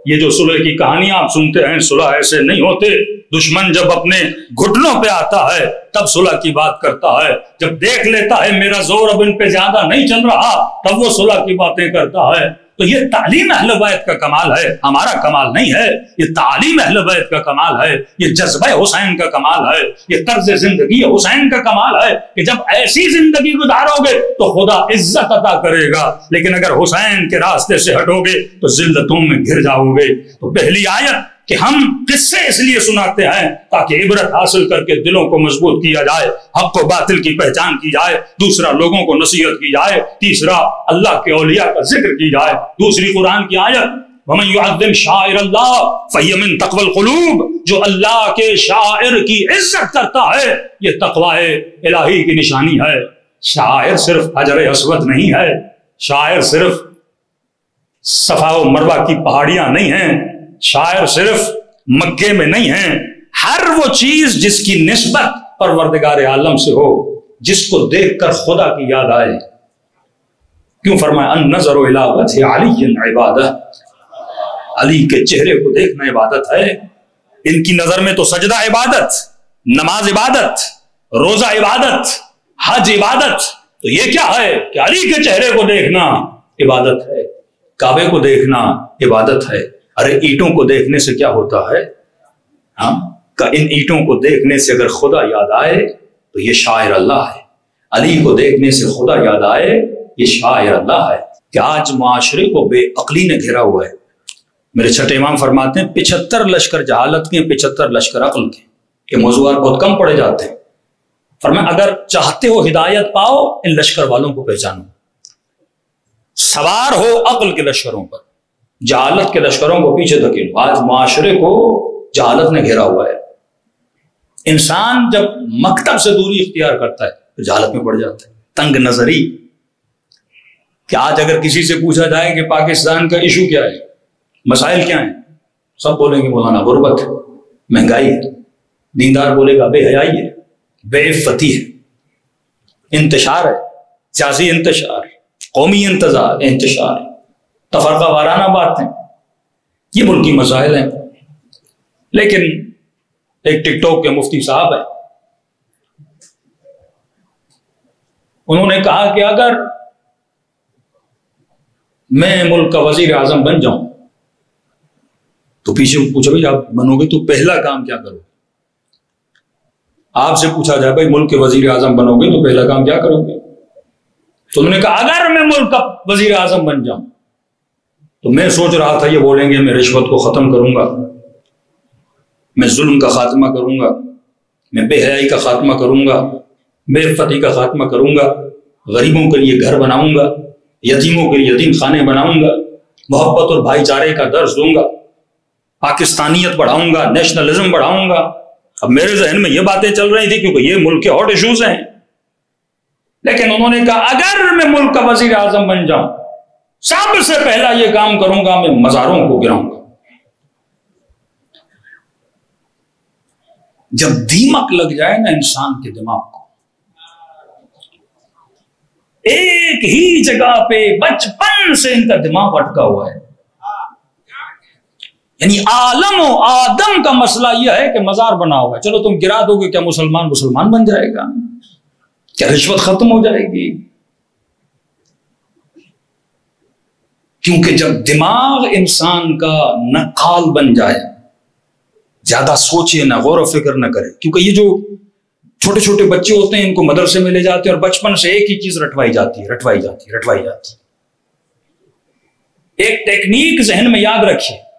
یہ جو صلح کی کہانیاں آپ سنتے ہیں، صلح ایسے نہیں ہوتے۔ دشمن جب اپنے گھٹنوں پہ آتا ہے تب صلح کی بات کرتا ہے، جب دیکھ لیتا ہے میرا زور اب ان پہ زیادہ نہیں چل رہا تب وہ صلح کی باتیں کرتا ہے۔ تو یہ تعلیم اہل بیت کا کمال ہے، ہمارا کمال نہیں ہے، یہ تعلیم اہل بیت کا کمال ہے، یہ جذبہ حسین کا کمال ہے، یہ طرز زندگی حسین کا کمال ہے کہ جب ایسی زندگی گزارو گے تو خدا عزت عطا کرے گا، لیکن اگر حسین کے راستے سے ہٹو گے تو ذلتوں میں گر جاؤ گے۔ تو پہلی آیت کہ ہم قصے اس لیے سناتے ہیں تاکہ عبرت حاصل کر کے دلوں کو مضبوط کیا جائے، حق و باطل کی پہچان کی جائے، دوسرا لوگوں کو نصیحت کی جائے، تیسرا اللہ کے اولیاء کا ذکر کی جائے۔ دوسری قرآن کی آیت وَمَن يُعَظِّمْ شَعَائِرَ اللَّهِ فَهِيَ مِن تَقْوَى الْقُلُوبِ، جو اللہ کے شاعر کی عزت کرتا ہے یہ تقوی الہی کی نشانی ہے۔ شاعر صرف حجر اسود نہیں ہے، شاعر صرف صفا و مروہ کی پہاڑیاں نہیں ہیں، شاعر صرف مکے میں نہیں ہیں، ہر وہ چیز جس کی نسبت پروردگار عالم سے ہو، جس کو دیکھ کر خدا کی یاد آئے۔ کیوں فرمایا النظر الی وجہ علی عبادہ، علی کے چہرے کو دیکھنا عبادت ہے۔ ان کی نظر میں تو سجدہ عبادت، نماز عبادت، روزہ عبادت، حج عبادت، تو یہ کیا ہے کہ علی کے چہرے کو دیکھنا عبادت ہے، کعبے کو دیکھنا عبادت ہے۔ ارے اینٹوں کو دیکھنے سے کیا ہوتا ہے؟ ہاں کہ ان اینٹوں کو دیکھنے سے اگر خدا یاد آئے تو یہ شاعر اللہ ہے، علی کو دیکھنے سے خدا یاد آئے یہ شاعر اللہ ہے۔ کہ آج معاشرے کو بے عقلی نے گھیرا ہوا ہے۔ میرے چھٹے امام فرماتے ہیں 75 لشکر جہالت کے، 75 لشکر عقل کے۔ یہ موضوعات بہت کم پڑے جاتے ہیں۔ فرمایا اگر چاہتے ہو ہدایت پاؤ ان لشکر والوں کو پہچانو، سوار ہو عقل کے لشکروں پر، جہالت کے لشکروں کو پیچھے دھکیلو۔ آج معاشرے کو جہالت نے گھیرا ہوا ہے۔ انسان جب مکتب سے دوری اختیار کرتا ہے تو جہالت میں پڑ جاتا ہے، تنگ نظری۔ کہ آج اگر کسی سے پوچھا جائے کہ پاکستان کا ایشو کیا ہے، مسائل کیا ہیں، سب بولیں گے مولانا غربت ہے، مہنگائی ہے۔ دیندار بولے گا بے حیائی ہے، بے عفتی ہے، انتشار ہے، سیاسی انتشار، قومی انتشار، تفرقہ وارانہ باتیں، یہ ملکی مسائل ہیں۔ لیکن ایک ٹک ٹاک کے مفتی صاحب ہیں، انہوں نے کہا کہ اگر میں ملک کا وزیر اعظم بن جاؤں تو پیچھے پوچھا بھائی آپ بنو گے تو پہلا کام کیا کرو گے؟ آپ سے پوچھا جائے بھائی ملک کے وزیر اعظم بنو گے تو پہلا کام کیا کرو گے؟ تو انہوں نے کہا اگر میں ملک کا وزیر اعظم بن جاؤں تو میں سوچ رہا تھا یہ بولیں گے میں رشوت کو ختم کروں گا، میں ظلم کا خاتمہ کروں گا، میں بے حیائی کا خاتمہ کروں گا، بے عفتی کا خاتمہ کروں گا، غریبوں کے لیے گھر بناؤں گا، یتیموں کے لیے یتیم خانے بناؤں گا، محبت اور بھائی چارے کا درس دوں گا، پاکستانیت بڑھاؤں گا، نیشنلزم بڑھاؤں گا۔ اب میرے ذہن میں یہ باتیں چل رہی تھی کیونکہ یہ ملک کے ہاٹ ایشوز ہیں۔ لیکن انہوں نے کہا اگر میں ملک کا وزیر اعظم بن جاؤں سب سے پہلا یہ کام کروں گا میں مزاروں کو گراؤں گا۔ جب دیمک لگ جائے نا انسان کے دماغ کو، ایک ہی جگہ پہ بچپن سے ان کا دماغ اٹکا ہوا ہے، یعنی عالم و آدم کا مسئلہ یہ ہے کہ مزار بنا ہوا ہے، چلو تم گرا دو گے کیا مسلمان بن جائے گا؟ کیا رشوت ختم ہو جائے گی؟ کیونکہ جب دماغ انسان کا نقال بن جائے، زیادہ سوچے نہ، غور و فکر نہ کرے، کیونکہ یہ جو چھوٹے چھوٹے بچے ہوتے ہیں ان کو مدرسے میں لے جاتے ہیں اور بچپن سے ایک ہی چیز رٹوائی جاتی ہے۔ ایک ٹیکنیک ذہن میں یاد رکھیے،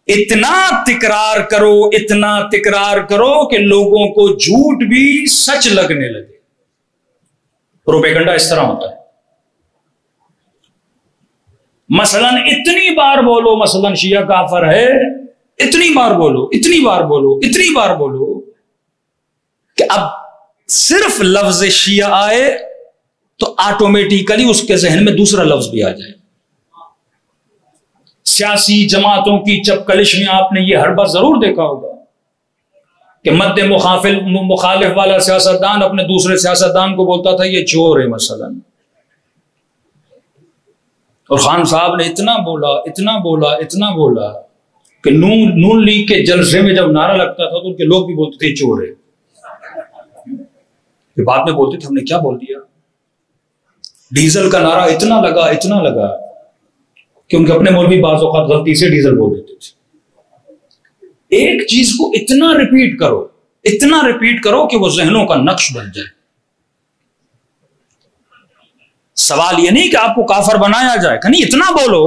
اتنا تکرار کرو کہ لوگوں کو جھوٹ بھی سچ لگنے لگے۔ پروپیگنڈا اس طرح ہوتا ہے، مثلا اتنی بار بولو مثلا شیعہ کافر ہے، اتنی بار بولو کہ اب صرف لفظ شیعہ آئے تو آٹومیٹیکلی اس کے ذہن میں دوسرا لفظ بھی آ جائے۔ سیاسی جماعتوں کی چپکلش میں آپ نے یہ حربہ ضرور دیکھا ہوگا کہ مد مخالف والا سیاستدان اپنے دوسرے سیاستدان کو بولتا تھا یہ چور ہے مثلا، اور خان صاحب نے اتنا بولا کہ نون لیگ کے جلسے میں جب نعرہ لگتا تھا تو ان کے لوگ بھی بولتے تھے چور ہے. پھر بعد میں بولتے تھے ہم نے کیا بول دیا. ڈیزل کا نعرہ اتنا لگا کہ ان کے اپنے مولوی بعض اوقات غلطی سے ڈیزل بول دیتے تھے. ایک چیز کو اتنا ریپیٹ کرو کہ وہ ذہنوں کا نقش بن جائے. سوال یہ نہیں کہ آپ کو کافر بنایا جائے، کہ نہیں اتنا بولو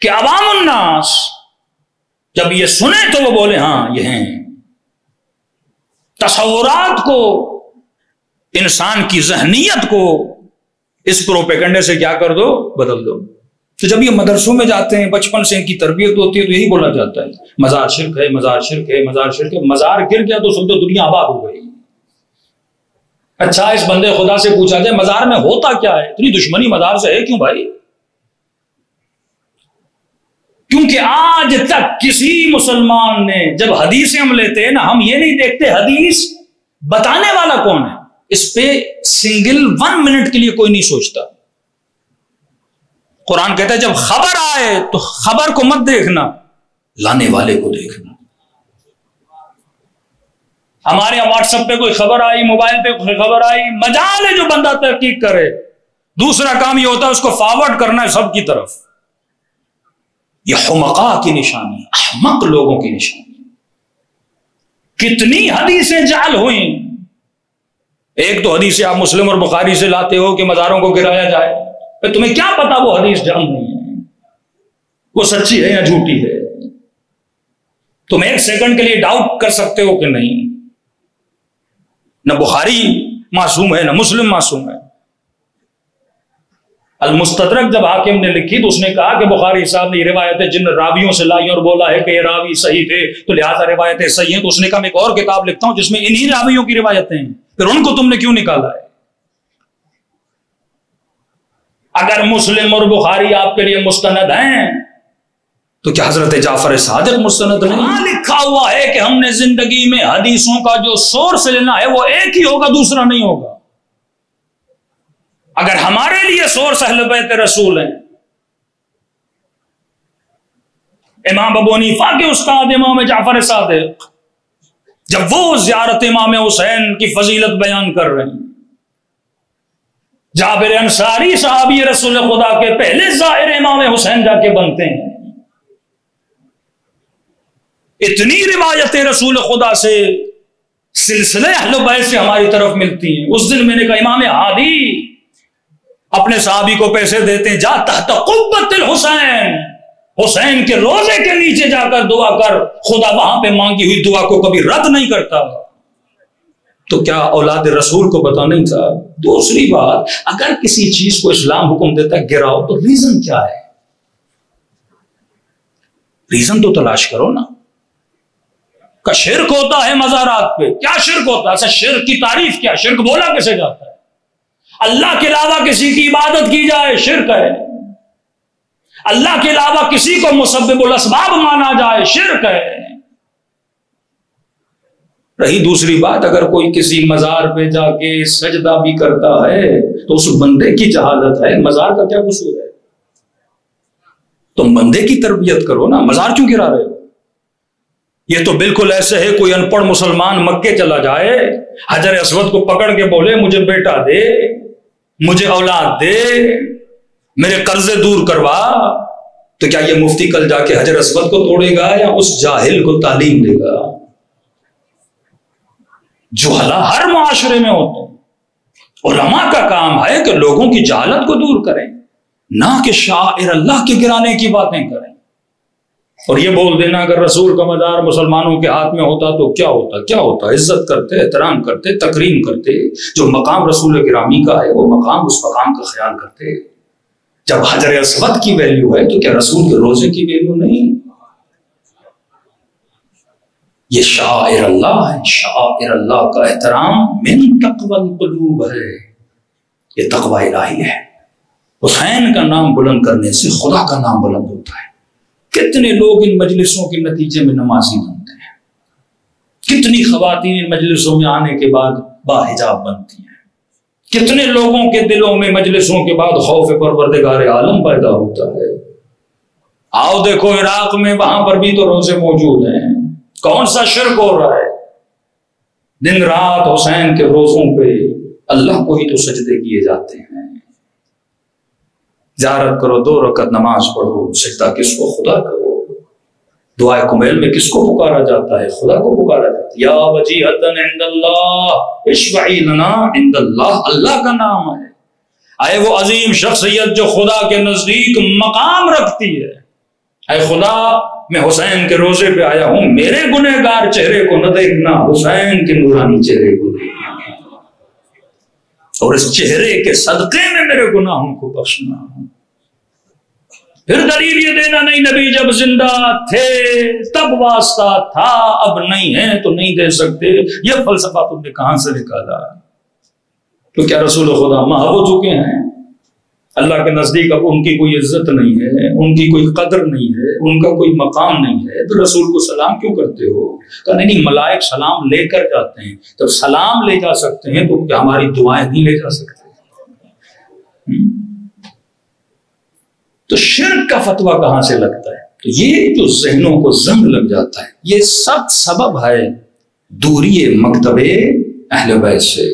کہ عوام الناس جب یہ سنیں تو وہ بولے ہاں یہ ہیں. تصورات کو، انسان کی ذہنیت کو اس پروپیگنڈے سے کیا کر دو، بدل دو. تو جب یہ مدرسوں میں جاتے ہیں، بچپن سے ان کی تربیت ہوتی ہے تو یہی بولا جاتا ہے مزار شرک ہے، مزار شرک ہے، مزار شرک ہے. مزار گر گیا تو سمجھو دنیا آباد ہو گئی. اچھا اس بندے خدا سے پوچھا جائے مزار میں ہوتا کیا ہے؟ اتنی دشمنی مزار سے ہے کیوں بھائی؟ کیونکہ آج تک کسی مسلمان نے جب حدیثیں ہم لیتے ہیں نا، ہم یہ نہیں دیکھتے حدیث بتانے والا کون ہے. اس پہ سنگل 1 منٹ کے لیے کوئی نہیں سوچتا. قرآن کہتا ہے جب خبر آئے تو خبر کو مت دیکھنا، لانے والے کو دیکھنا. ہمارے یہاں واٹس ایپ پہ کوئی خبر آئی، موبائل پہ کوئی خبر آئی، مجال ہے جو بندہ تحقیق کرے. دوسرا کام یہ ہوتا ہے اس کو فارورڈ کرنا ہے سب کی طرف. یہ حمقاء کی نشانی، احمق لوگوں کی نشانی. کتنی حدیثیں جعل ہوئیں. ایک تو حدیثیں آپ مسلم اور بخاری سے لاتے ہو کہ مزاروں کو گرایا جائے. تمہیں کیا پتا وہ حدیث جعل نہیں ہے، وہ سچی ہے یا جھوٹی ہے؟ تم ایک سیکنڈ کے لیے ڈاؤٹ کر سکتے ہو کہ نہیں. نہ بخاری معصوم ہے نہ مسلم معصوم ہے. المستدرک جب حاکم نے لکھی تو اس نے کہا کہ بخاری صاحب نے یہ روایتیں جن راویوں سے لائی اور بولا ہے کہ یہ راوی صحیح تھے تو لہذا روایتیں صحیح ہیں. تو اس نے کہا میں ایک اور کتاب لکھتا ہوں جس میں انہی راویوں کی روایتیں ہیں، پھر ان کو تم نے کیوں نکالا ہے؟ اگر مسلم اور بخاری آپ کے لیے مستند ہیں تو کیا حضرت جعفر صادق مستند نہیں؟ وہاں لکھا ہوا ہے کہ ہم نے زندگی میں حدیثوں کا جو سورس لینا ہے وہ ایک ہی ہوگا، دوسرا نہیں ہوگا. اگر ہمارے لیے سورس اہل بیت رسول ہیں، امام ابو حنیفہ کے استاد امام جعفر صادق جب وہ زیارت امام حسین کی فضیلت بیان کر رہے ہیں، جابر انصاری صحابی رسول خدا کے پہلے زائر امام حسین جا کے بنتے ہیں. اتنی روایتیں رسول خدا سے سلسلے اہل بیت سے ہماری طرف ملتی ہیں. اس دن میں نے کہا امام ہادی اپنے صحابی کو پیسے دیتے ہیں، جا تحت قبۃ الحسین، حسین کے روزے کے نیچے جا کر دعا کر، خدا وہاں پہ مانگی ہوئی دعا کو کبھی رد نہیں کرتا. تو کیا اولاد رسول کو پتا نہیں تھا؟ دوسری بات، اگر کسی چیز کو اسلام حکم دیتا ہے گراؤ تو ریزن کیا ہے؟ ریزن تو تلاش کرو نا. کا شرک ہوتا ہے مزارات پہ، کیا شرک ہوتا ہے؟ ایسا شرک کی تعریف کیا؟ شرک بولا کیسے جاتا ہے؟ اللہ کے علاوہ کسی کی عبادت کی جائے شرک ہے. اللہ کے علاوہ کسی کو مسبب الاسباب مانا جائے شرک ہے. رہی دوسری بات، اگر کوئی کسی مزار پہ جا کے سجدہ بھی کرتا ہے تو اس بندے کی جہالت ہے، مزار کا کیا قصور ہے؟ تم بندے کی تربیت کرو نا، مزار کیوں گرا رہے ہو؟ یہ تو بالکل ایسے ہے کوئی ان پڑھ مسلمان مکے چلا جائے، حجر اسود کو پکڑ کے بولے مجھے بیٹا دے، مجھے اولاد دے، میرے قرضے دور کروا. تو کیا یہ مفتی کل جا کے حجر اسود کو توڑے گا یا اس جاہل کو تعلیم دے گا؟ جہلا ہر معاشرے میں ہوتے ہیں. علماء کا کام ہے کہ لوگوں کی جہالت کو دور کریں، نہ کہ شاعر اللہ کے گرانے کی باتیں کریں. اور یہ بول دینا اگر رسول کا مزار مسلمانوں کے ہاتھ میں ہوتا تو کیا ہوتا؟ کیا ہوتا؟ عزت کرتے، احترام کرتے، تکریم کرتے. جو مقام رسول گرامی کا ہے وہ مقام، اس مقام کا خیال کرتے. جب حجر اسود کی ویلیو ہے تو کیا رسول کے روزے کی ویلیو نہیں؟ یہ شاعر اللہ ہے. شاعر اللہ کا احترام من تقوی القلوب ہے، یہ تقوی الہی ہے. حسین کا نام بلند کرنے سے خدا کا نام بلند ہوتا ہے. کتنے لوگ ان مجلسوں کے نتیجے میں نمازی بنتے ہیں، کتنی خواتین ان مجلسوں میں آنے کے بعد باحجاب بنتی ہیں، کتنے لوگوں کے دلوں میں مجلسوں کے بعد خوف پروردگار عالم پیدا ہوتا ہے. آؤ دیکھو عراق میں، وہاں پر بھی تو روزے موجود ہیں. کون سا شرک ہو رہا ہے؟ دن رات حسین کے روزوں پہ اللہ کو ہی تو سجدے کیے جاتے ہیں. زیارت کرو، 2 رکعت نماز پڑھو، سجدہ کس کو؟ خدا کرو. دعائے کمیل میں کس کو پکارا جاتا ہے؟ خدا کو پکارا جاتا ہے. یا وجیہتن عند اللہ اشفعی لنا عند اللہ، اللہ کا نام ہے. اے وہ عظیم شخصیت جو خدا کے نزدیک مقام رکھتی ہے، اے خدا میں حسین کے روزے پہ آیا ہوں، میرے گنہگار چہرے کو نہ دیکھنا، حسین کے نورانی چہرے کو دیکھنا، اور اس چہرے کے صدقے میں میرے گناہوں کو بخشنا. پھر دلیل یہ دینا نہیں نبی جب زندہ تھے تب واسطہ تھا، اب نہیں ہے تو نہیں دے سکتے. یہ فلسفہ تم نے کہاں سے نکالا؟ تو کیا رسول خدا محو ہو چکے ہیں؟ اللہ کے نزدیک اب ان کی کوئی عزت نہیں ہے، ان کی کوئی قدر نہیں ہے، ان کا کوئی مقام نہیں ہے، تو رسول کو سلام کیوں کرتے ہو؟ کہا نہیں، ملائک سلام لے کر جاتے ہیں. جب سلام لے جا سکتے ہیں تو کیا ہماری دعائیں نہیں لے جا سکتے؟ تو شرک کا فتویٰ کہاں سے لگتا ہے؟ تو یہ جو ذہنوں کو زنگ لگ جاتا ہے، یہ سب سبب ہے دوری مکتب اہل بیت سے.